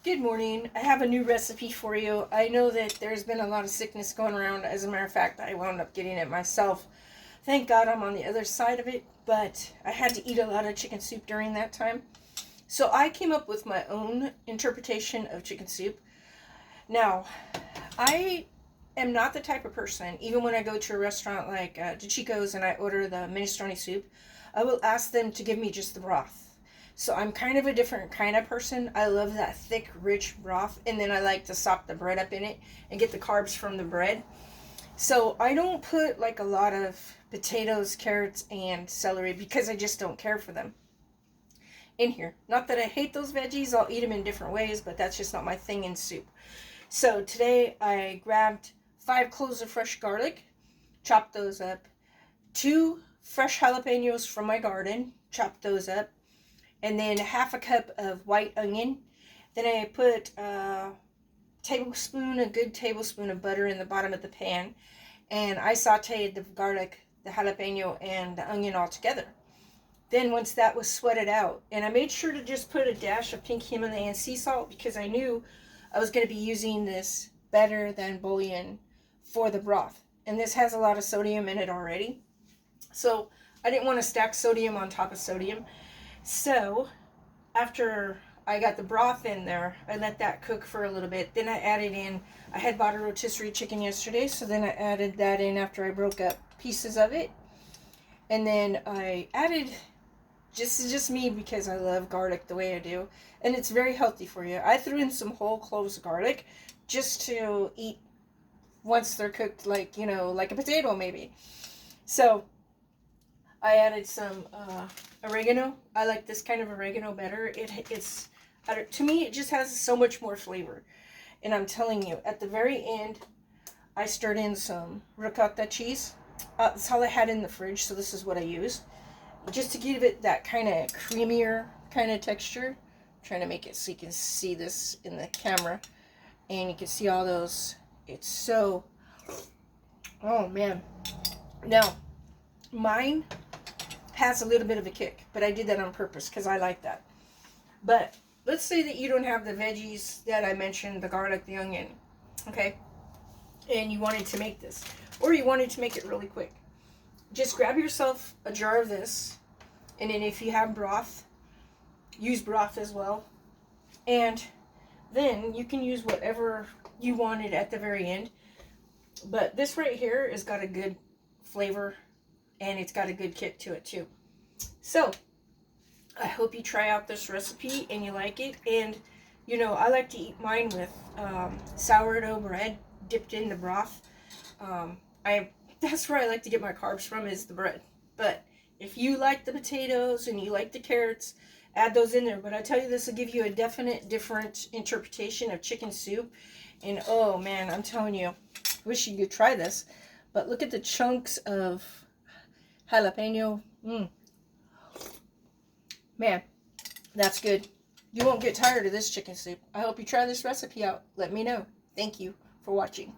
Good morning. I have a new recipe for you. I know that there's been a lot of sickness going around. As a matter of fact, I wound up getting it myself. Thank God I'm on the other side of it, but I had to eat a lot of chicken soup during that time. So I came up with my own interpretation of chicken soup. Now, I am not the type of person, even when I go to a restaurant like DeChico's and I order the minestrone soup, I will ask them to give me just the broth. So I'm kind of a different kind of person. I love that thick, rich broth, and then I like to sop the bread up in it and get the carbs from the bread. So I don't put like a lot of potatoes, carrots, and celery because I just don't care for them in here. Not that I hate those veggies, I'll eat them in different ways, but that's just not my thing in soup. So today I grabbed 5 cloves of fresh garlic, chopped those up, 2 fresh jalapenos from my garden, chopped those up, and then half a cup of white onion. Then I put a good tablespoon of butter in the bottom of the pan, and I sauteed the garlic, the jalapeno, and the onion all together. Then once that was sweated out, and I made sure to just put a dash of pink Himalayan sea salt because I knew I was going to be using this better than bouillon for the broth. And this has a lot of sodium in it already. So I didn't want to stack sodium on top of sodium. So after I got the broth in there, I let that cook for a little bit. Then I added in, I had bought a rotisserie chicken yesterday, so then I added that in after I broke up pieces of it. And then I added, just me because I love garlic the way I do, and it's very healthy for you. I threw in some whole cloves of garlic just to eat once they're cooked, like, like a potato maybe. So I added some oregano. I like this kind of oregano better. It's to me, it just has so much more flavor. And I'm telling you, at the very end, I stirred in some ricotta cheese. That's all I had in the fridge, so this is what I used. Just to give it that kind of creamier kind of texture. I'm trying to make it so you can see this in the camera. And you can see all those. It's so... Oh, man. Now, mine has a little bit of a kick, but I did that on purpose because I like that. But let's say that you don't have the veggies that I mentioned, the garlic, the onion, okay? And you wanted to make this, or you wanted to make it really quick. Just grab yourself a jar of this, and then if you have broth, use broth as well. And then you can use whatever you wanted at the very end. But this right here has got a good flavor, and it's got a good kick to it too. So I hope you try out this recipe and you like it. And I like to eat mine with sourdough bread dipped in the broth. That's where I like to get my carbs from, is the bread. But if you like the potatoes and you like the carrots, add those in there. But I tell you, this will give you a definite different interpretation of chicken soup. And oh man, I'm telling you, I wish you could try this. But look at the chunks of jalapeno. Man, that's good. You won't get tired of this chicken soup. I hope you try this recipe out. Let me know. Thank you for watching.